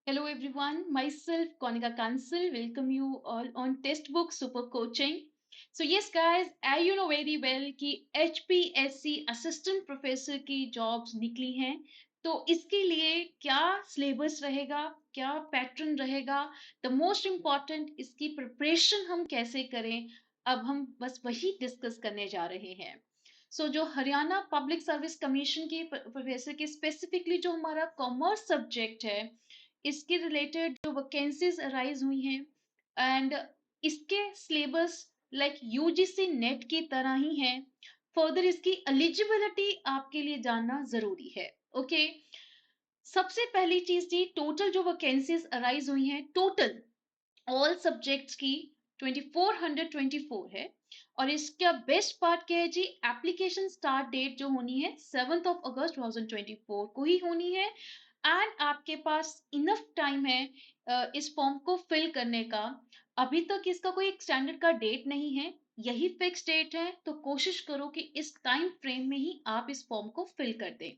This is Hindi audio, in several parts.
Hello everyone, myself Konika Kansal welcome you all on Textbook Super Coaching. So yes guys, you know very well कि HPSC असिस्टेंट प्रोफेसर की जॉब्स निकली हैं, तो इसके लिए क्या सिलेबस रहेगा, क्या पैटर्न रहेगा, द मोस्ट इम्पॉर्टेंट इसकी प्रिपरेशन हम कैसे करें, अब हम बस वही डिस्कस करने जा रहे हैं. जो हरियाणा पब्लिक सर्विस कमीशन की प्रोफेसर की स्पेसिफिकली जो हमारा कॉमर्स सब्जेक्ट है, इसके रिलेटेड जो वैकेंसीज अराइज हुई हैं एंड इसके सिलेबस लाइक यूजीसी नेट की तरह ही है. फर्दर इसकी एलिजिबिलिटी आपके लिए जानना जरूरी है. ओके, सबसे पहली चीज जी, टोटल जो वैकेंसीज अराइज हुई हैं, टोटल ऑल सब्जेक्ट्स की 2424 है. और इसका बेस्ट पार्ट क्या है जी, एप्लीकेशन स्टार्ट डेट जो होनी है 7 अगस्त 2024 को ही होनी है. एंड आपके पास इनफ टाइम है इस फॉर्म को फिल करने का. अभी तक इसका कोई एक स्टैंडर्ड का डेट नहीं है, यही फिक्स डेट है, तो कोशिश करो कि इस टाइम फ्रेम में ही आप इस फॉर्म को फिल कर दें.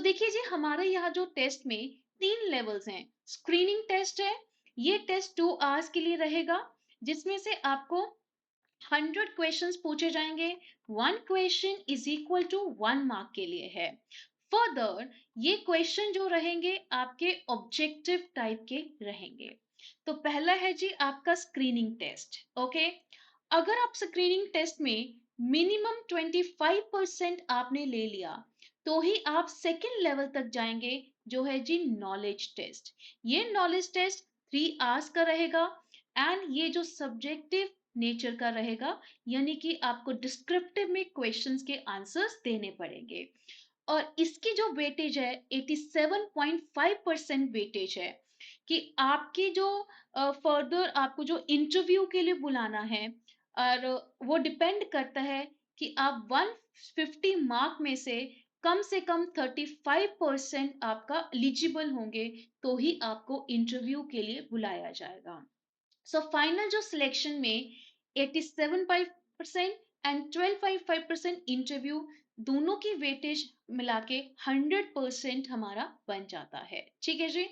देखिए जी, हमारे यहाँ जो टेस्ट में 3 लेवल्स हैं. स्क्रीनिंग टेस्ट है, ये टेस्ट 2 आवर्स के लिए रहेगा, जिसमें से आपको 100 क्वेश्चंस पूछे जाएंगे. 1 question is equal to 1 mark के लिए है. फर्दर ये क्वेश्चन जो रहेंगे आपके ऑब्जेक्टिव टाइप के रहेंगे. तो पहला है जी आपका स्क्रीनिंग टेस्ट. ओके, अगर आप स्क्रीनिंग टेस्ट में मिनिमम 25% आपने ले लिया, तो ही आप सेकेंड लेवल तक जाएंगे, जो है जी नॉलेज टेस्ट. ये नॉलेज टेस्ट 3 आवर्स का रहेगा एंड ये जो सब्जेक्टिव नेचर का रहेगा, यानी कि आपको डिस्क्रिप्टिव में क्वेश्चंस के आंसर्स देने पड़ेंगे. और इसकी जो वेटेज है 87.5% वेटेज है, कि आपकी जो फर्दर आपको जो इंटरव्यू के लिए बुलाना है, और वो डिपेंड करता है कि आप 150 मार्क में से कम 35% आपका एलिजिबल होंगे, तो ही आपको इंटरव्यू के लिए बुलाया जाएगा. फाइनल जो सिलेक्शन में 87.5% एंड 12.5% इंटरव्यू, दोनों की वेटेज मिला के 100% हमारा बन जाता है. ठीक है जी.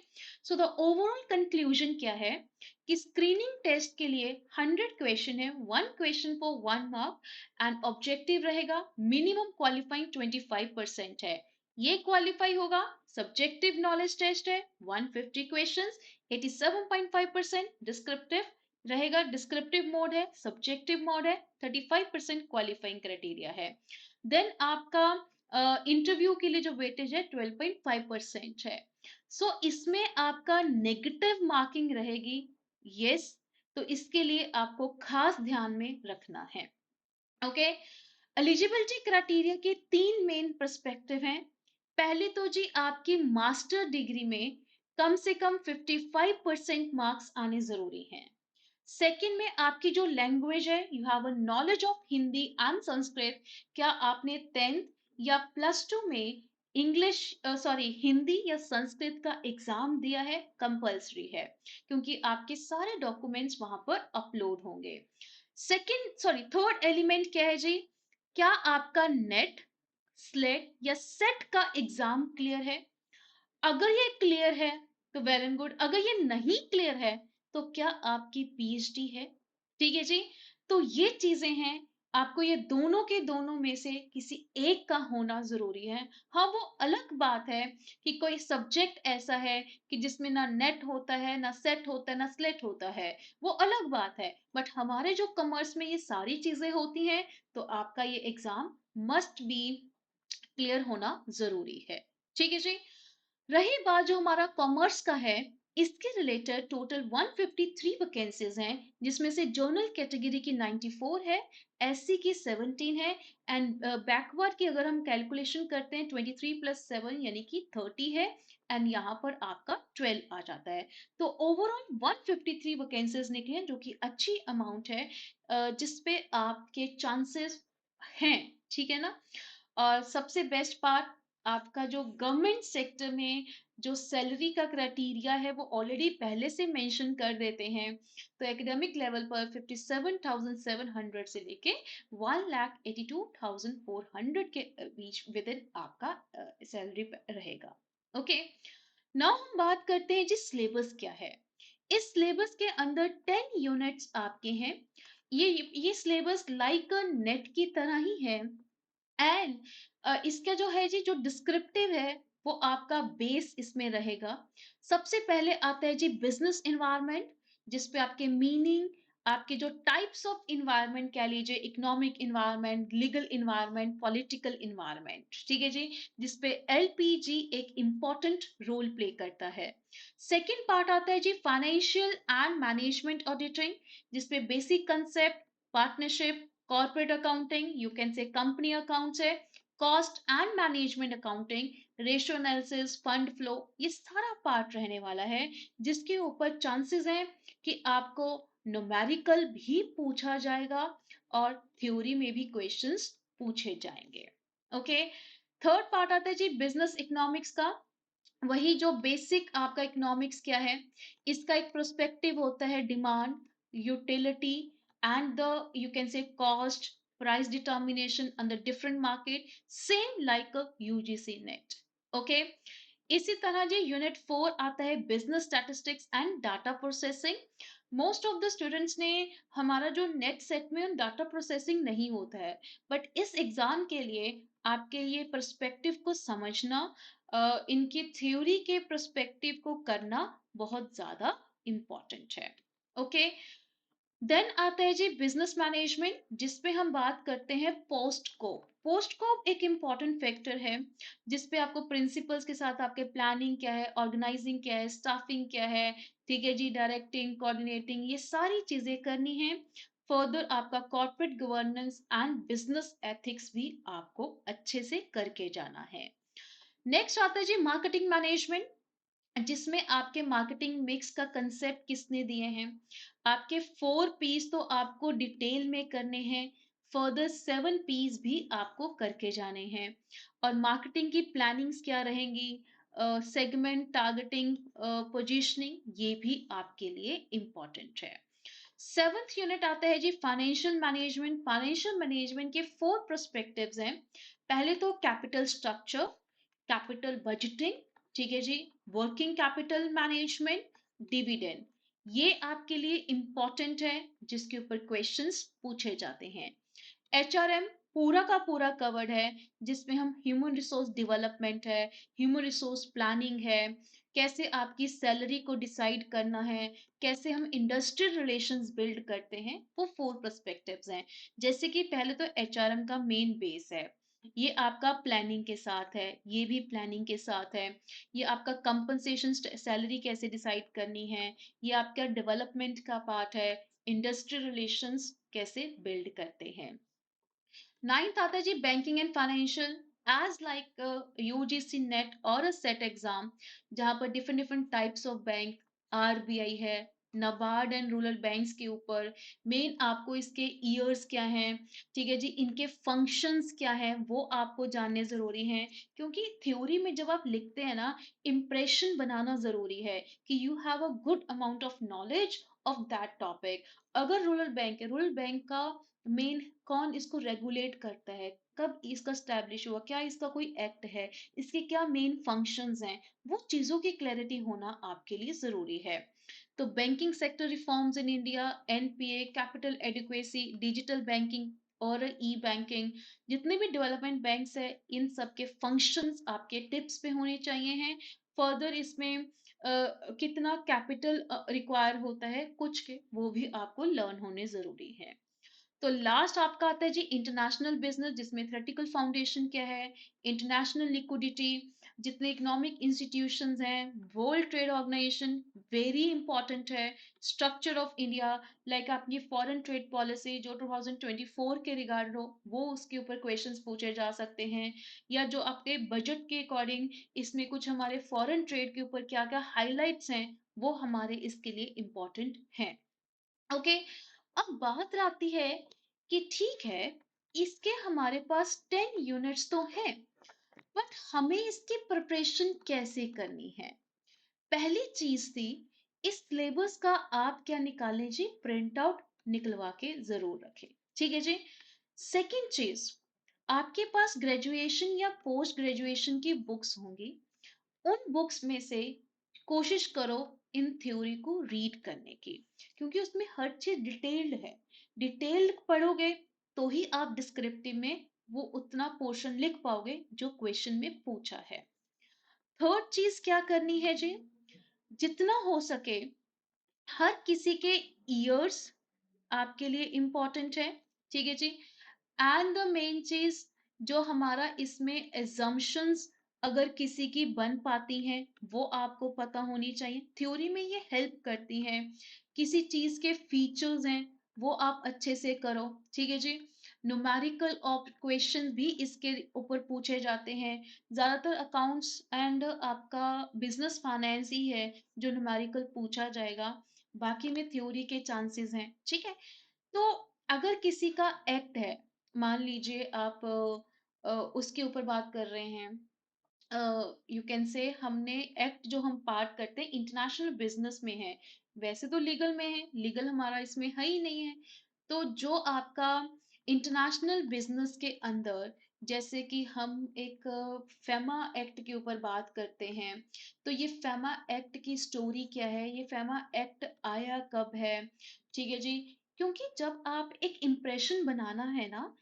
द ओवरऑल कंक्लूजन क्या है कि स्क्रीनिंग टेस्ट के लिए 100 क्वेश्चन है, 1 question for 1 mark and objective रहेगा. मिनिमम क्वालिफाइंग 25% है, ये क्वालिफाई होगा. सब्जेक्टिव नॉलेज टेस्ट है 150 क्वेश्चंस, 87.5% डिस्क्रिप्टिव रहेगा. डिस्क्रिप्टिव मोड है, सब्जेक्टिव मोड है, 35% क्वालिफाइंग क्राइटेरिया है. देन आपका इंटरव्यू के लिए जो वेटेज है 12.5% है. इसमें आपका नेगेटिव मार्किंग रहेगी. यस, तो इसके लिए आपको खास ध्यान में रखना है. ओके, एलिजिबिलिटी क्राइटेरिया के 3 मेन पर्सपेक्टिव हैं. पहले तो जी आपकी मास्टर डिग्री में कम से कम 55% मार्क्स आने जरूरी हैं. सेकंड में आपकी जो लैंग्वेज है, you have a knowledge of Hindi and Sanskrit. क्या आपने 10th या +2 में इंग्लिश हिंदी या संस्कृत का एग्जाम दिया है? कंपल्सरी है, क्योंकि आपके सारे डॉक्यूमेंट्स वहां पर अपलोड होंगे. थर्ड एलिमेंट क्या है जी, क्या आपका नेट, स्लेट या सेट का एग्जाम क्लियर है? अगर ये क्लियर है तो वेल एंड गुड, अगर ये नहीं क्लियर है तो क्या आपकी पीएचडी है? ठीक है जी. तो ये चीजें हैं, आपको ये दोनों के दोनों में से किसी एक का होना जरूरी है. हाँ, वो अलग बात है कि कोई सब्जेक्ट ऐसा है कि जिसमें ना नेट होता है, ना सेट होता है, ना स्लेट होता है, वो अलग बात है. बट हमारे जो कॉमर्स में ये सारी चीजें होती हैं, तो आपका ये एग्जाम मस्ट बी क्लियर होना जरूरी है. ठीक है जी. रही बात जो हमारा कॉमर्स का है, इसके रिलेटेड टोटल 153 वैकेंसीज हैं, जिसमें से जर्नल कैटेगरी की 94 है, एससी की 17 है एंड बैकवर्ड की अगर हम कैलकुलेशन करते हैं 23 + 7 यानी कि 30 है. एंड यहाँ पर आपका 12 आ जाता है. तो ओवरऑल 153 वैकेंसीज निकले हैं, जो कि अच्छी अमाउंट है, जिसपे आपके चांसेस हैं. ठीक है ना. और सबसे बेस्ट पार्ट, आपका जो गवर्नमेंट सेक्टर में जो सैलरी का क्राइटेरिया है वो ऑलरेडी पहले से मेंशन कर देते हैं. तो एकेडमिक लेवल पर 57,700 से लेके 1,82,400 के बीच विद इन आपका सैलरी रहेगा. ओके, नाउ हम बात करते हैं जी सिलेबस क्या है। इस सिलेबस के अंदर 10 यूनिट्स आपके हैं। ये सिलेबस लाइक नेट की तरह ही है। एंड इसका जो है जी जो डिस्क्रिप्टिव है वो आपका बेस इसमें रहेगा। सबसे पहले आता है जी बिजनेस इन्वायरमेंट, जिसपे आपके मीनिंग, आपके जो टाइप्स ऑफ इन्वायरमेंट कह लीजिए, economic environment, legal environment, political environment, ठीक है जी, जिसपे एलपीजी एक इंपॉर्टेंट रोल प्ले करता है। सेकेंड पार्ट आता है जी फाइनेंशियल एंड मैनेजमेंट ऑडिटिंग, जिसपे basic concept, partnership, corporate accounting, you can say company accounts है, cost and management accounting, ratio analysis, fund flow, ये सारा पार्ट रहने वाला है, जिसके ऊपर चांसेस हैं कि आपको न्यूमेरिकल भी पूछा जाएगा और थ्योरी में भी क्वेश्चंस पूछे जाएंगे। ओके। थर्ड पार्ट आता है जी बिजनेस इकोनॉमिक्स का। वही जो बेसिक आपका इकोनॉमिक्स क्या है, इसका एक प्रोस्पेक्टिव होता है, demand, utility and the you can से cost, price determination under different market, same like UGC net. Okay. इसी तरह जी यूनिट 4 आता है business statistics and data processing. Most of the students ने हमारा जो नेट सेट में डाटा प्रोसेसिंग नहीं होता है, बट इस एग्जाम के लिए आपके लिए पर्सपेक्टिव को समझना, इनकी थ्योरी के पर्सपेक्टिव को करना बहुत ज्यादा इंपॉर्टेंट है। ओके। देन आता है जी बिजनेस मैनेजमेंट, जिसपे हम बात करते हैं पोस्ट को। पोस्ट को एक इंपॉर्टेंट फैक्टर है, जिसपे आपको प्रिंसिपल्स के साथ आपके प्लानिंग क्या है, ऑर्गेनाइजिंग क्या है, स्टाफिंग क्या है, ठीक है जी, डायरेक्टिंग, कोऑर्डिनेटिंग, ये सारी चीजें करनी है। फर्दर आपका corporate governance and business ethics भी आपको अच्छे से करके जाना है। नेक्स्ट आता है जी मार्केटिंग मैनेजमेंट, जिसमें आपके मार्केटिंग मिक्स का कंसेप्ट किसने दिए हैं। आपके 4 पीस तो आपको डिटेल में करने हैं, फर्दर 7 पीस भी आपको करके जाने हैं। और मार्केटिंग की प्लानिंग्स क्या रहेंगी, सेगमेंट, टारगेटिंग, पोजीशनिंग, ये भी आपके लिए इम्पॉर्टेंट है। सेवंथ यूनिट आता है जी फाइनेंशियल मैनेजमेंट। फाइनेंशियल मैनेजमेंट के 4 पर्सपेक्टिव्स हैं। पहले तो कैपिटल स्ट्रक्चर, कैपिटल बजटिंग, ठीक है जी, वर्किंग कैपिटल मैनेजमेंट, डिविडेंड, ये आपके लिए इंपॉर्टेंट है, जिसके ऊपर क्वेश्चंस पूछे जाते हैं। एचआरएम पूरा का पूरा कवर्ड है, जिसमें हम ह्यूमन रिसोर्स डेवलपमेंट है, ह्यूमन रिसोर्स प्लानिंग है, कैसे आपकी सैलरी को डिसाइड करना है, कैसे हम इंडस्ट्रियल रिलेशंस बिल्ड करते हैं, वो 4 पर्सपेक्टिव्स हैं। जैसे कि पहले तो एचआरएम का मेन बेस है, ये आपका प्लानिंग के साथ है, ये भी प्लानिंग के साथ है। ये आपका कंपनसेशन, सैलरी कैसे डिसाइड करनी है, ये आपका डेवलपमेंट का पार्ट है, इंडस्ट्रियल रिलेशंस कैसे बिल्ड करते हैं। नाइन्थ आता है जी banking and financial, as like UGC NET और अ सेट एग्जाम, जहां पर different different types of bank, RBI है, नाबार्ड एंड रूरल बैंक्स के ऊपर मेन आपको इसके ईयर्स क्या हैं, ठीक है जी, इनके फंक्शंस क्या हैं, वो आपको जानने जरूरी हैं। क्योंकि थ्योरी में जब आप लिखते हैं ना, इम्प्रेशन बनाना जरूरी है कि you have a good amount of knowledge of that topic. अगर रूरल बैंक है, रूरल बैंक का मेन कौन इसको रेगुलेट करता है, कब इसका स्टैब्लिश हुआ, क्या इसका कोई एक्ट है, इसके क्या मेन फंक्शंस हैं, वो चीजों की क्लैरिटी होना आपके लिए जरूरी है। तो banking sector reforms in India, NPA, capital adequacy, digital banking और ई बैंकिंग, जितने भी डेवलपमेंट बैंक्स है, इन सब के फंक्शंस आपके टिप्स पे होने चाहिए हैं। फर्दर इसमें कितना कैपिटल रिक्वायर होता है कुछ के, वो भी आपको लर्न होने जरूरी है। तो लास्ट आपका आता है जी इंटरनेशनल बिजनेस, जिसमें थ्योरेटिकल फाउंडेशन क्या है, इंटरनेशनल लिक्विडिटी, जितने इकोनॉमिक इंस्टीट्यूशंस हैं, world trade organization very important है, स्ट्रक्चर ऑफ इंडिया, लाइक आपकी फॉरेन ट्रेड पॉलिसी जो 2024 के रिगार्ड हो, वो उसके ऊपर क्वेश्चंस पूछे जा सकते हैं। या जो आपके बजट के अकॉर्डिंग इसमें कुछ हमारे फॉरेन ट्रेड के ऊपर क्या क्या हाईलाइट्स हैं, वो हमारे इसके लिए इम्पोर्टेंट हैं। ओके। अब बात आती है कि ठीक है, इसके हमारे पास 10 यूनिट्स तो हैं, बट हमें इसकी प्रिपरेशन कैसे करनी है। पहली चीज थी, इस सिलेबस का आप क्या निकालें जी, प्रिंट आउट निकलवा के जरूर रखें, ठीक है जी। सेकंड चीज, आपके पास ग्रेजुएशन या पोस्ट ग्रेजुएशन की बुक्स होंगी, उन बुक्स में से कोशिश करो इन थ्योरी को रीड करने की, क्योंकि उसमें हर चीज डिटेल्ड है। डिटेल्ड पढ़ोगे तो ही आप डिस्क्रिप्टिव में वो उतना पोर्शन लिख पाओगे जो क्वेश्चन में पूछा है। थर्ड चीज क्या करनी है जी, जितना हो सके हर किसी के ईयर्स आपके लिए इम्पोर्टेंट है, ठीक है जी। एंड द मेन चीज जो हमारा इसमें एजम्पशंस अगर किसी की बन पाती हैं वो आपको पता होनी चाहिए। थ्योरी में ये हेल्प करती हैं, किसी चीज के फीचर्स हैं वो आप अच्छे से करो, ठीक है जी। न्यूमेरिकल क्वेश्चन भी इसके ऊपर पूछे जाते हैं। ज्यादातर अकाउंट्स एंड आपका बिजनेस फाइनेंस ही है जो न्यूमेरिकल पूछा जाएगा, बाकी में थ्योरी के चांसेस हैं, ठीक है। तो अगर किसी का एक्ट है, मान लीजिए आप उसके ऊपर बात कर रहे हैं, यू कैन से हमने एक्ट जो हम पार्ट करते हैं इंटरनेशनल बिजनेस में है, वैसे तो लीगल में है, लीगल हमारा इसमें है ही नहीं है। तो जो आपका इंटरनेशनल बिजनेस के अंदर, जैसे कि हम एक फेमा एक्ट के ऊपर बात करते हैं, तो ये फेमा एक्ट की स्टोरी क्या है, ये फेमा एक्ट आया कब है, ठीक है जी। क्योंकि जब आप एक इम्प्रेशन बनाना है ना,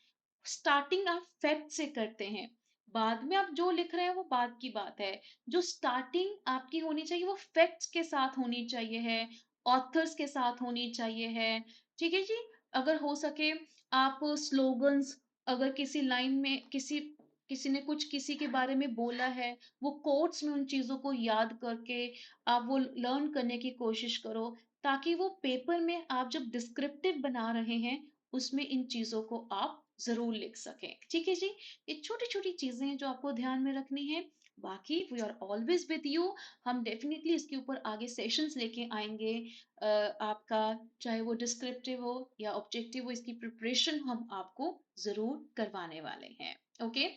स्टार्टिंग आप फैक्ट से करते हैं, बाद में आप जो लिख रहे हैं वो बाद की बात है। जो स्टार्टिंग आपकी होनी चाहिए वो फैक्ट्स के साथ होनी चाहिए है, ऑथर्स के साथ होनी चाहिए है, ठीक है जी। अगर हो सके आप स्लोगन्स, अगर किसी लाइन में किसी किसी ने कुछ किसी के बारे में बोला है, वो कोट्स में उन चीजों को याद करके आप वो लर्न करने की कोशिश करो, ताकि वो पेपर में आप जब डिस्क्रिप्टिव बना रहे हैं उसमें इन चीजों को आप जरूर लिख सकें, ठीक है जी। ये छोटी छोटी चीजें हैं जो आपको ध्यान में रखनी है। बाकी we are always with you, हम डेफिनेटली इसके ऊपर आगे सेशंस लेके आएंगे। आपका चाहे वो डिस्क्रिप्टिव हो या ऑब्जेक्टिव हो, इसकी प्रिपरेशन हम आपको जरूर करवाने वाले हैं, ओके।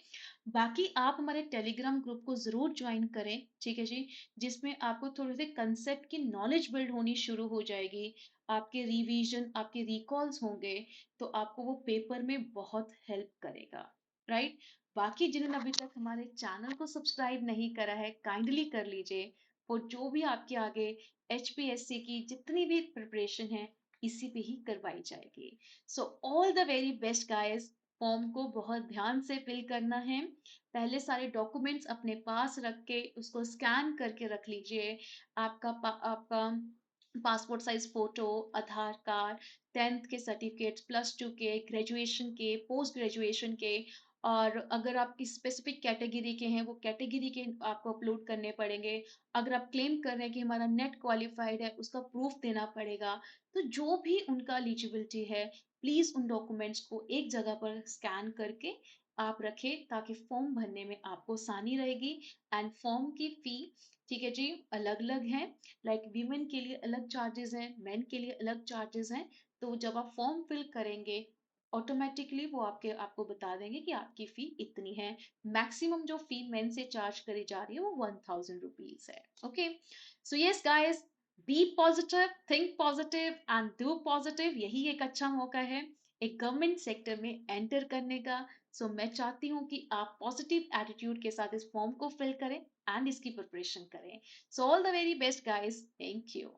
बाकी आप हमारे टेलीग्राम ग्रुप को जरूर ज्वाइन करें, ठीक है जी, जिसमें आपको थोड़े से कंसेप्ट की नॉलेज बिल्ड होनी शुरू हो जाएगी, आपके रिवीजन आपके रिकॉल्स होंगे, तो आपको वो पेपर में बहुत हेल्प करेगा, राइट। बाकी जिन्होंने अभी तक हमारे चैनल को सब्सक्राइब नहीं करा है, काइंडली कर लीजिए। और जो भी आपके आगे HPSC की जितनी भी प्रिपरेशन है इसी पे ही करवाई जाएगी। So all the very best guys. Form को बहुत ध्यान से फिल करना है, पहले सारे डॉक्यूमेंट्स अपने पास रख के उसको स्कैन करके रख लीजिए। आपका पासपोर्ट साइज फोटो, आधार कार्ड, 10th के सर्टिफिकेट्स, +2 के, ग्रेजुएशन के, पोस्ट ग्रेजुएशन के, और अगर आप किस स्पेसिफिक कैटेगरी के हैं वो कैटेगरी के आपको अपलोड करने पड़ेंगे। अगर आप क्लेम कर रहे हैं कि हमारा नेट क्वालिफाइड है, उसका प्रूफ देना पड़ेगा। तो जो भी उनका एलिजिबिलिटी है, प्लीज उन डॉक्यूमेंट्स को एक जगह पर स्कैन करके आप रखें, ताकि फॉर्म भरने में आपको आसानी रहेगी। एंड फॉर्म की फी, ठीक है जी, अलग अलग है। लाइक वीमेन के लिए अलग चार्जेस हैं, मेन के लिए अलग चार्जेस हैं। तो जब आप फॉर्म फिल करेंगे ऑटोमेटिकली वो आपको बता देंगे कि आपकी फी इतनी है। मैक्सिमम जो फी मेन से चार्ज करी जा रही है वो 1000 रुपीज है, okay. So yes guys, be positive, think positive and do positive, यही एक अच्छा मौका है एक गवर्नमेंट सेक्टर में एंटर करने का। सो मैं चाहती हूँ कि आप पॉजिटिव एटीट्यूड के साथ इस फॉर्म को फिल करें एंड इसकी प्रिपरेशन करें। So all the very best guys, thank you.